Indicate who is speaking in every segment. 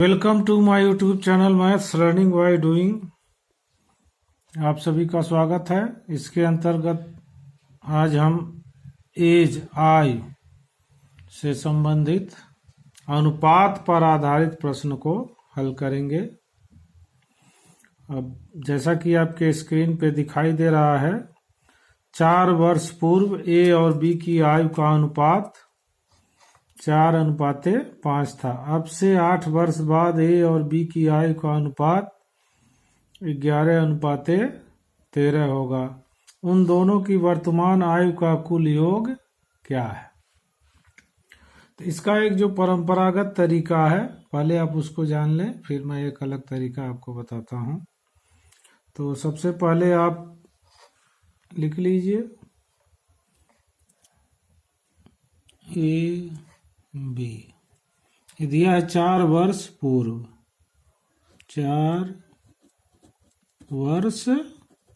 Speaker 1: Welcome to my YouTube channel maths learning by doing. आप सभी का स्वागत है। इसके अंतर्गत आज हम एज आयु से संबंधित अनुपात पर आधारित प्रश्न को हल करेंगे। अब जैसा कि आपके स्क्रीन पे दिखाई दे रहा है, 4 वर्ष पूर्व ए और बी की आयु का अनुपात 4:5 था। अब से 8 वर्ष बाद ए और बी की आयु का अनुपात 11:13 होगा। उन दोनों की वर्तमान आयु का कुल योग क्या है? तो इसका एक जो परंपरागत तरीका है, पहले आप उसको जान लें, फिर मैं एक अलग तरीका आपको बताता हूं। तो सबसे पहले आप लिख लीजिए ए बी, दिया है 4 वर्ष पूर्व। 4 वर्ष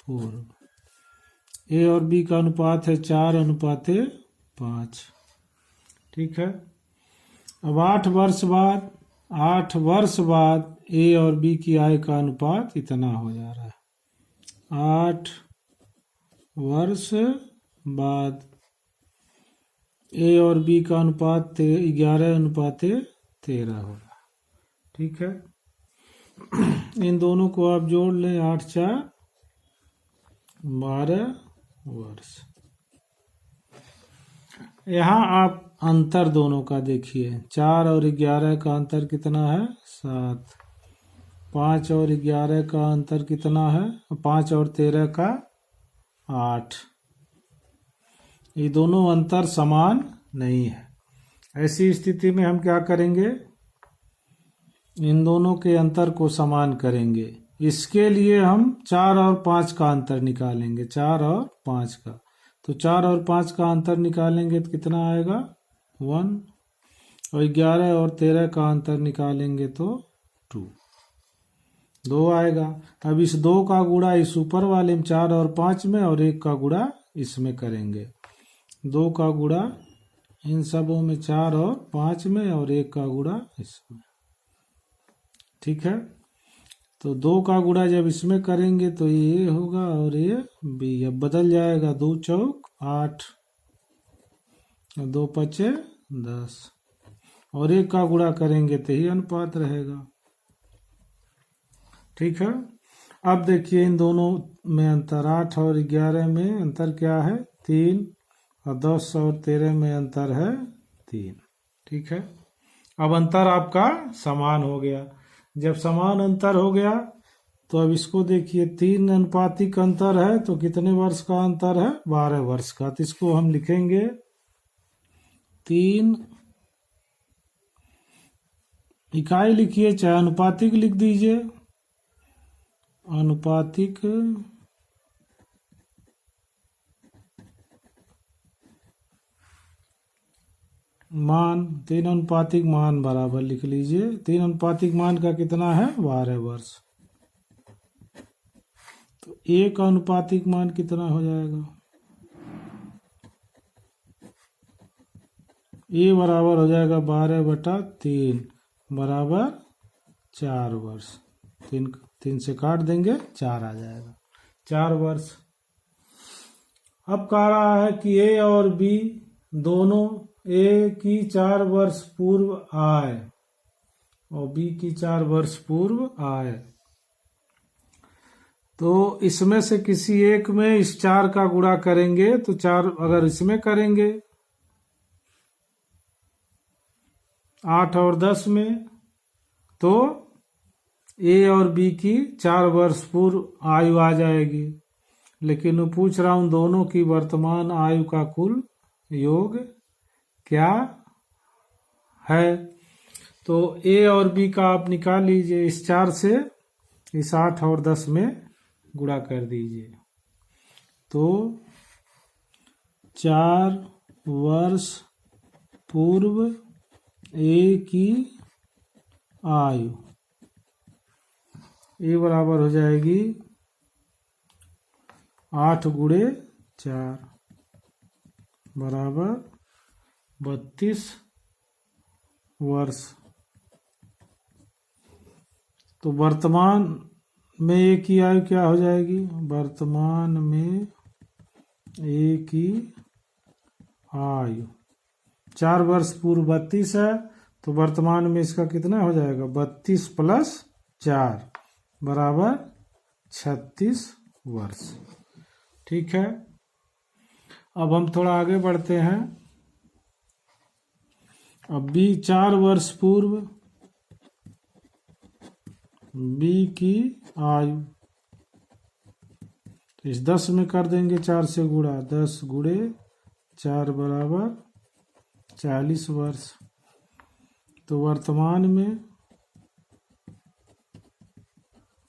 Speaker 1: पूर्व ए और बी का अनुपात है 4:5। ठीक है। अब 8 वर्ष बाद ए और बी की आय का अनुपात इतना हो जा रहा है। 8 वर्ष बाद ए और बी का अनुपात 11:13 होगा। ठीक है। इन दोनों को आप जोड़ लें, 8 4 12 वर्ष। यहाँ आप अंतर दोनों का देखिए, 4 और 11 का अंतर कितना है? 7। 5 और 11 का अंतर कितना है? 5 और 13 का 8। ये दोनों अंतर समान नहीं है। ऐसी स्थिति में हम क्या करेंगे? इन दोनों के अंतर को समान करेंगे। इसके लिए हम 4 और 5 का अंतर निकालेंगे। 4 और 5 का, तो 4 और 5 का अंतर निकालेंगे तो कितना आएगा? 1। और 11 और 13 का अंतर निकालेंगे तो 2 आएगा। अब इस 2 का गुणा इस ऊपर वाले में 4 और 5 में, और 1 का गुणा इसमें करेंगे। 2 का गुणा इन सबों में 4 और 5 में, और 1 का गुणा इसमें। ठीक है। तो 2 का गुणा जब इसमें करेंगे तो ये होगा और ये बी। अब बदल जाएगा, 2 चौक 8, 2 पचे 10, और 1 का गुणा करेंगे तो ही अनुपात रहेगा। ठीक है। अब देखिए इन दोनों में अंतर, 8 और 11 में अंतर क्या है? 3, और 10 और 13 में अंतर है 3। ठीक है। अब अंतर आपका समान हो गया। जब समान अंतर हो गया तो अब इसको देखिए, 3 अनुपातिक अंतर है तो कितने वर्ष का अंतर है? 12 वर्ष का। तो इसको हम लिखेंगे 3 इकाई लिखिए, चाहे अनुपातिक लिख दीजिए। अनुपातिक मान, 3 अनुपातिक मान बराबर लिख लीजिए। 3 अनुपातिक मान का कितना है? 12 वर्ष। तो 1 अनुपातिक मान कितना हो जाएगा? ए बराबर हो जाएगा 12/3 बराबर 4 वर्ष। 3 से काट देंगे, 4 आ जाएगा, 4 वर्ष। अब कह रहा है कि ए और बी दोनों, ए की 4 वर्ष पूर्व आय और बी की 4 वर्ष पूर्व आय, तो इसमें से किसी एक में इस 4 का गुणा करेंगे तो 4, अगर इसमें करेंगे 8 और 10 में, तो ए और बी की 4 वर्ष पूर्व आयु आ जाएगी। लेकिन मैं पूछ रहा हूं दोनों की वर्तमान आयु का कुल योग क्या है? तो ए और बी का आप निकाल लीजिए। इस 4 से इस 8 और 10 में गुणा कर दीजिए, तो 4 वर्ष पूर्व ए की आयु, ए बराबर हो जाएगी 8 गुणे 4 बराबर 32 वर्ष। तो वर्तमान में ए की आयु क्या हो जाएगी? वर्तमान में ए की आयु 4 वर्ष पूर्व 32 है, तो वर्तमान में इसका कितना हो जाएगा? 32 + 4 बराबर 36 वर्ष। ठीक है, अब हम थोड़ा आगे बढ़ते हैं। अब बी 4 वर्ष पूर्व बी की आयु, तो इस 10 में कर देंगे 4 से गुणा, 10 गुणे 4 बराबर 40 वर्ष। तो वर्तमान में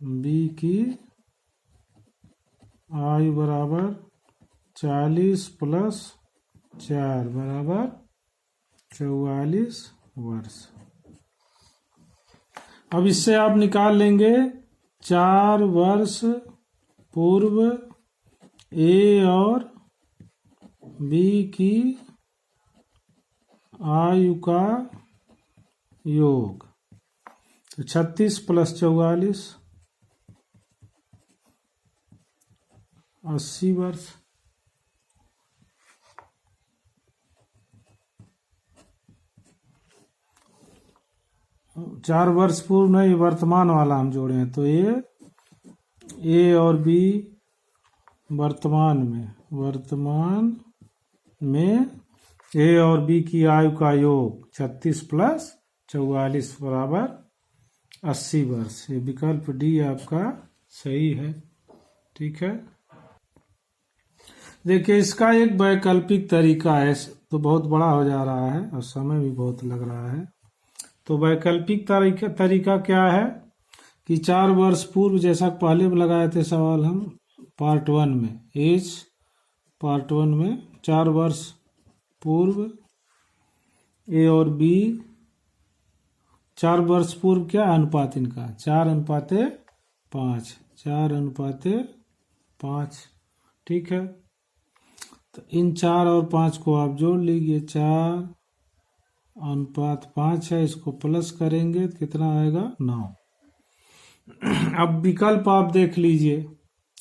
Speaker 1: बी की आयु बराबर 40 + 4 बराबर 44 वर्ष। अब इससे आप निकाल लेंगे 4 वर्ष पूर्व ए और बी की आयु का योग, तो 36 + 44 80 वर्ष। चार वर्ष पूर्व नहीं, वर्तमान वाला हम जोड़े हैं, तो ये ए और बी वर्तमान में ए और बी की आयु का योग 36 + 44 बराबर 80 वर्ष। ये विकल्प डी आपका सही है। ठीक है, देखिए इसका एक वैकल्पिक तरीका है, तो बहुत बड़ा हो जा रहा है और समय भी बहुत लग रहा है। तो वैकल्पिक तरीका क्या है कि 4 वर्ष पूर्व, जैसा पहले भी लगाए थे सवाल हम पार्ट 1 में, पार्ट 1 में 4 वर्ष पूर्व ए और बी, 4 वर्ष पूर्व क्या अनुपात इनका? 4:5, 4:5। ठीक है, तो इन 4 और 5 को आप जोड़ लीजिए, 4:5 है, इसको प्लस करेंगे तो कितना आएगा? 9। अब विकल्प आप देख लीजिए,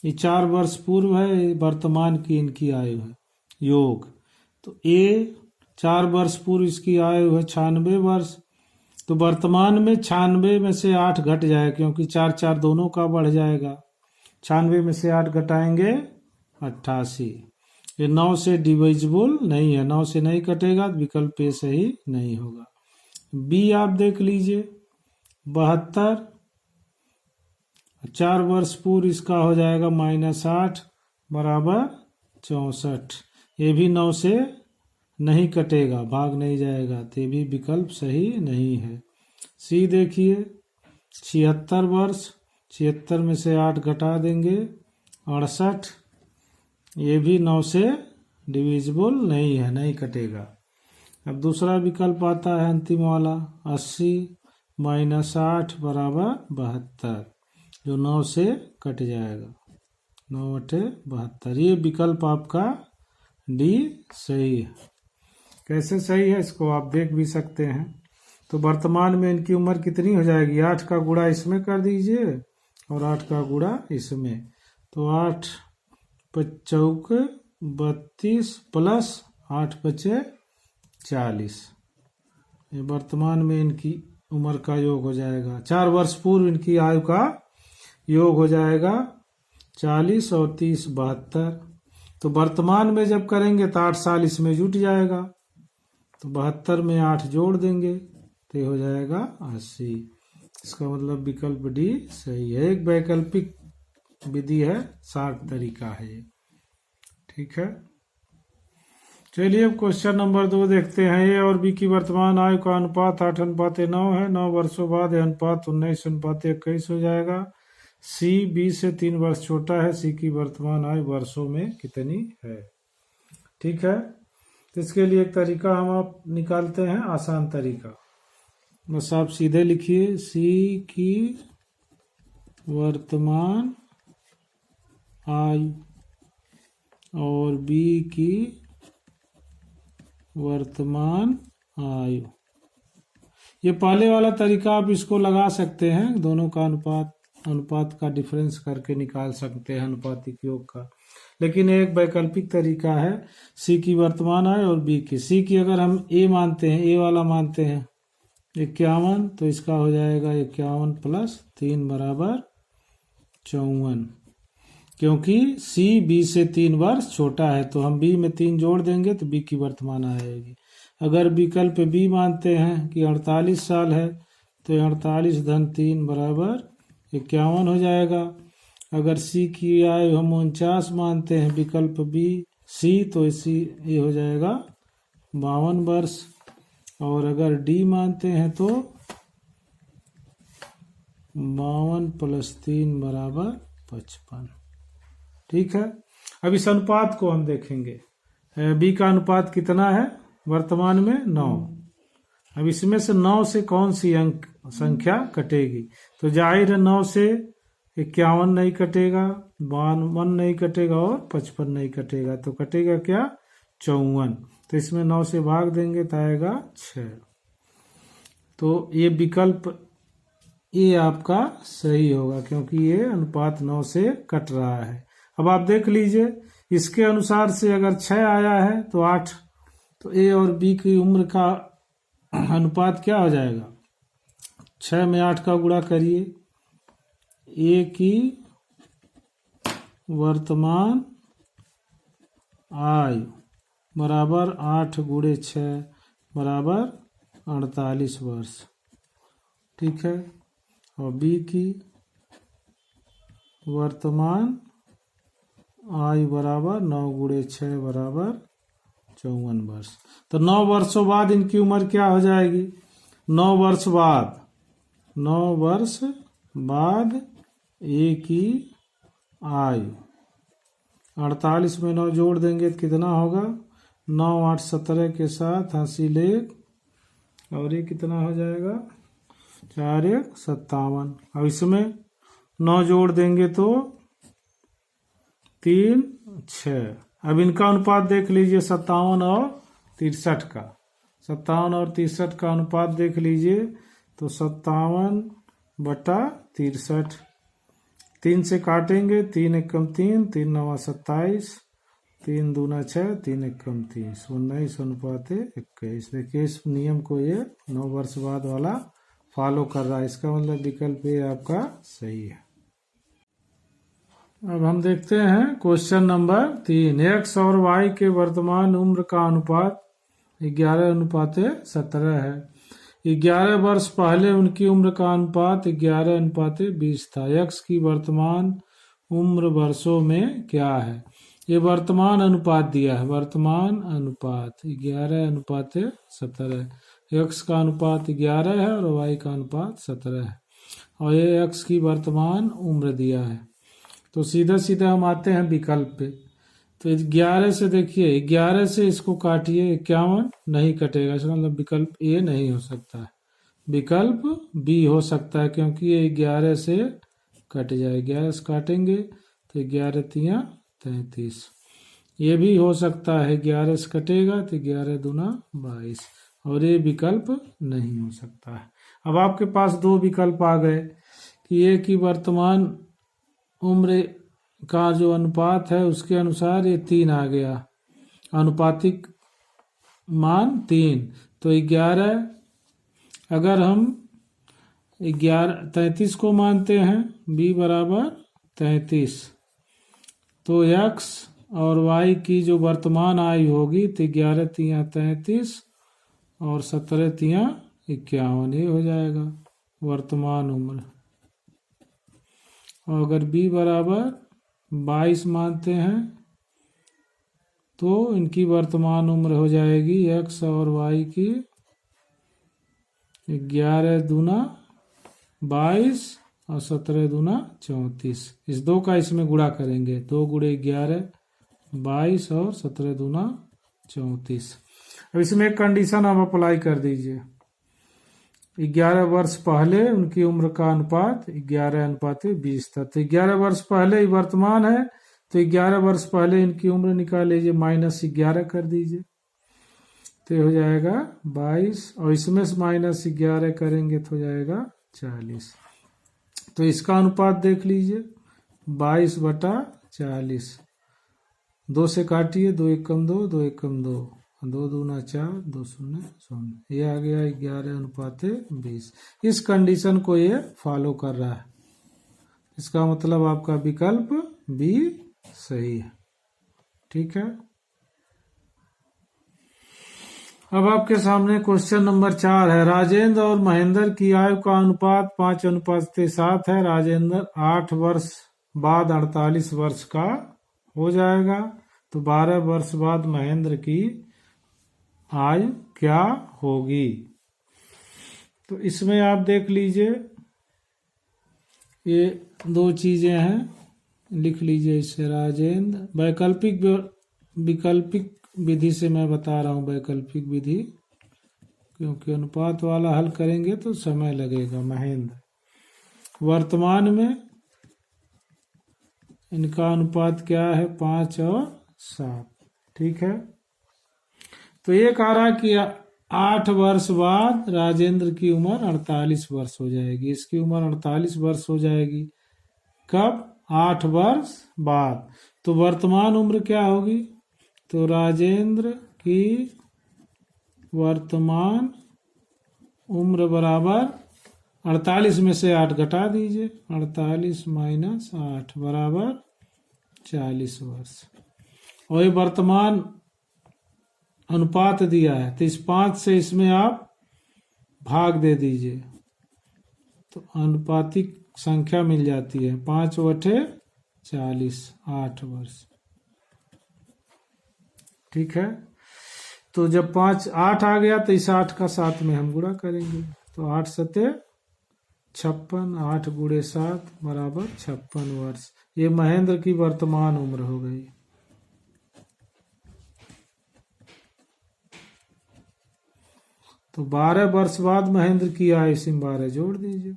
Speaker 1: ये 4 वर्ष पूर्व है, वर्तमान की इनकी आयु है योग, तो ए 4 वर्ष पूर्व इसकी आयु है 96 वर्ष, तो वर्तमान में 96 में से 8 घट जाए, क्योंकि 4 दोनों का बढ़ जाएगा। 96 में से 8 घटाएंगे 88। ये 9 से डिविजिबल नहीं है, 9 से नहीं कटेगा, विकल्प ए सही नहीं होगा। बी आप देख लीजिए 72, 4 वर्ष पूर्व इसका हो जाएगा -8 बराबर 64। ये भी 9 से नहीं कटेगा, भाग नहीं जाएगा, तो ये भी विकल्प सही नहीं है। सी देखिए 76 वर्ष, 76 में से 8 घटा देंगे 68, ये भी 9 से डिविजिबल नहीं है, नहीं कटेगा। अब दूसरा विकल्प आता है अंतिम वाला 80 - 8 बराबर 72, जो 9 से कट जाएगा, 9 × 72। ये विकल्प आपका डी सही है। कैसे सही है इसको आप देख भी सकते हैं। तो वर्तमान में इनकी उम्र कितनी हो जाएगी? 8 का गुणा इसमें कर दीजिए और 8 का गुणा इसमें, तो 8 × 4 32 + 8 × 40। ये वर्तमान में इनकी उम्र का योग हो जाएगा। 4 वर्ष पूर्व इनकी आयु का योग हो जाएगा 40 और 30 72। तो वर्तमान में जब करेंगे तो 8 साल इसमें जुट जाएगा, तो 72 में 8 जोड़ देंगे तो ये हो जाएगा 80। इसका मतलब विकल्प डी सही है। एक वैकल्पिक विधि है, शार्ट तरीका है ये। ठीक है, चलिए अब क्वेश्चन नंबर 2 देखते हैं। ए और बी की वर्तमान आयु का अनुपात 8:9 है। 9 वर्षों बाद यह अनुपात 19:21 हो जाएगा। सी बी से 3 वर्ष छोटा है। सी की वर्तमान आयु वर्षों में कितनी है? ठीक है, तो इसके लिए एक तरीका हम आप निकालते हैं, आसान तरीका। बस आप सीधे लिखिए सी की वर्तमान आयु और बी की वर्तमान आयु, ये पहले वाला तरीका आप इसको लगा सकते हैं, दोनों का अनुपात का डिफरेंस करके निकाल सकते हैं अनुपातिक योग का। लेकिन एक वैकल्पिक तरीका है सी की वर्तमान आय और बी की। सी की अगर हम ए मानते हैं, ए वाला मानते हैं 51, तो इसका हो जाएगा 51 प्लस 3 बराबर 54, क्योंकि सी बी से 3 वर्ष छोटा है, तो हम बी में 3 जोड़ देंगे तो बी की वर्तमान आएगी। अगर विकल्प बी मानते हैं कि 48 साल है, तो 48 धन 3 बराबर 51 हो जाएगा। अगर सी की आयु हम 49 मानते हैं विकल्प बी सी, तो इसी ये हो जाएगा 52 वर्ष। और अगर डी मानते हैं तो 52 प्लस 3 बराबर 55। ठीक है, अब इस अनुपात को हम देखेंगे। बी का अनुपात कितना है वर्तमान में? 9। अब इसमें से 9 से कौन सी अंक संख्या कटेगी? तो जाहिर है 9 से 51 नहीं कटेगा, 52 नहीं कटेगा और 55 नहीं कटेगा, तो कटेगा क्या? 54। तो इसमें 9 से भाग देंगे तो आएगा 6। तो ये विकल्प ये आपका सही होगा, क्योंकि ये अनुपात 9 से कट रहा है। अब आप देख लीजिए, इसके अनुसार से अगर 6 आया है तो 8, तो ए और बी की उम्र का अनुपात क्या हो जाएगा? 6 में 8 का गुणा करिए, ए की वर्तमान आयु बराबर 8 गुणे 6 बराबर 48 वर्ष। ठीक है, और बी की वर्तमान आयु बराबर 9 गुणे 6 बराबर 54 वर्ष। तो 9 वर्षों बाद इनकी उम्र क्या हो जाएगी? 9 वर्ष बाद ए की आयु 48 में 9 जोड़ देंगे तो कितना होगा? 9 8 17 के साथ हासिल 1, और ये कितना हो जाएगा? 4 1 57। अब इसमें 9 जोड़ देंगे तो 3 6। अब इनका अनुपात देख लीजिए 57 और 63 का। 57 और 63 का अनुपात देख लीजिए, तो 57/63। 3 से काटेंगे, 3 एकम 3, 3 9 27, 3 दूना 6, 3 एकम 30, 19 अनुपात 21। देखिए इस नियम को ये 9 वर्ष बाद वाला फॉलो कर रहा है, इसका मतलब विकल्प ये आपका सही है। अब हम देखते हैं क्वेश्चन नंबर 3। एक्स और वाई के वर्तमान उम्र का अनुपात 11:17 है। 11 वर्ष पहले उनकी उम्र का अनुपात 11:20 था। एक्स की वर्तमान उम्र वर्षों में क्या है? ये वर्तमान अनुपात दिया है, वर्तमान अनुपात 11:17 है। एक्स का अनुपात 11 है और वाई का अनुपात 17 है, और ये एक्स की वर्तमान उम्र दिया है। तो सीधा सीधा हम आते हैं विकल्प पे। तो 11 से देखिए, 11 से इसको काटिए, 51 नहीं कटेगा, इसका मतलब विकल्प ए नहीं हो सकता है, विकल्प बी हो सकता है, क्योंकि ये 11 से कट जाए। 11 से काटेंगे तो 11 तिया 33। ये भी हो सकता है, 11 से कटेगा तो 11 दूना 22, और ये विकल्प नहीं हो सकता है। अब आपके पास 2 विकल्प आ गए कि ए की वर्तमान उम्र का जो अनुपात है उसके अनुसार ये 3 आ गया, अनुपातिक मान 3। तो 11, अगर हम 33 को मानते हैं b बराबर 33, तो x और y की जो वर्तमान आयु होगी तो 11 तिया 33 और 17 तिया 51, ये हो जाएगा वर्तमान उम्र। और अगर b बराबर 22 मानते हैं तो इनकी वर्तमान उम्र हो जाएगी x और y की 11 दूना 22 और 17 दूना 34। इस 2 का इसमें गुणा करेंगे, 2 गुणे 11 22 और 17 दूना 34। अब इसमें एक कंडीशन आप अप्लाई कर दीजिए। 11 वर्ष पहले उनकी उम्र का अनुपात 11:20 था, तो 11 वर्ष पहले ही वर्तमान है, तो 11 वर्ष पहले इनकी उम्र निकाल लीजिए, -11 कर दीजिए। तो ये हो जाएगा 22 और इसमें से -11 करेंगे तो हो जाएगा 40। तो इसका अनुपात देख लीजिए 22/40। 2 से काटिए, 2 1 कम 2, 2 1 कम 2, 2 दूना 4, 2 शून्य 0। ये आ गया 11/20। इस कंडीशन को ये फॉलो कर रहा है। इसका मतलब आपका विकल्प बी सही है। ठीक है। अब आपके सामने क्वेश्चन नंबर 4 है। राजेंद्र और महेंद्र की आयु का अनुपात 5:7 है। राजेंद्र 8 वर्ष बाद 48 वर्ष का हो जाएगा, तो 12 वर्ष बाद महेंद्र की आयु क्या होगी? तो इसमें आप देख लीजिए, ये 2 चीजें हैं, लिख लीजिए इसे। राजेंद्र वैकल्पिक विधि से मैं बता रहा हूं, वैकल्पिक विधि, क्योंकि अनुपात वाला हल करेंगे तो समय लगेगा। महेंद्र वर्तमान में इनका अनुपात क्या है? 5 और 7। ठीक है। तो ये कह रहा कि 8 वर्ष बाद राजेंद्र की उम्र 48 वर्ष हो जाएगी। इसकी उम्र 48 वर्ष हो जाएगी। कब? 8 वर्ष बाद। तो वर्तमान उम्र क्या होगी? तो राजेंद्र की वर्तमान उम्र बराबर 48 में से 8 घटा दीजिए, 48 - 8 बराबर 40 वर्ष। और ये वर्तमान अनुपात दिया है, तो इस 5 से इसमें आप भाग दे दीजिए, तो अनुपातिक संख्या मिल जाती है। 5/40, 8 वर्ष। ठीक है। तो जब 8 आ गया तो इस 8 का 7 में हम गुणा करेंगे, तो 8 सते 56, 8 × 7 बराबर 56 वर्ष। ये महेंद्र की वर्तमान उम्र हो गई। तो 12 वर्ष बाद महेंद्र की आयु, इसमें 12 जोड़ दीजिए।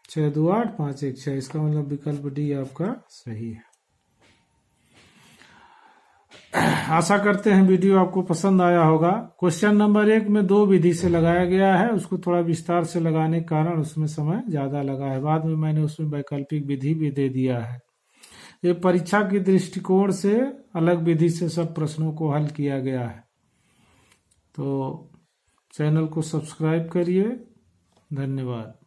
Speaker 1: 6 2 8, 5 1 6। इसका मतलब विकल्प डी आपका सही है। आशा करते हैं वीडियो आपको पसंद आया होगा। क्वेश्चन नंबर 1 में 2 विधि से लगाया गया है, उसको थोड़ा विस्तार से लगाने के कारण उसमें समय ज्यादा लगा है। बाद में मैंने उसमें वैकल्पिक विधि भी दे दिया है। ये परीक्षा के दृष्टिकोण से अलग विधि से सब प्रश्नों को हल किया गया है। तो चैनल को सब्सक्राइब करिए। धन्यवाद।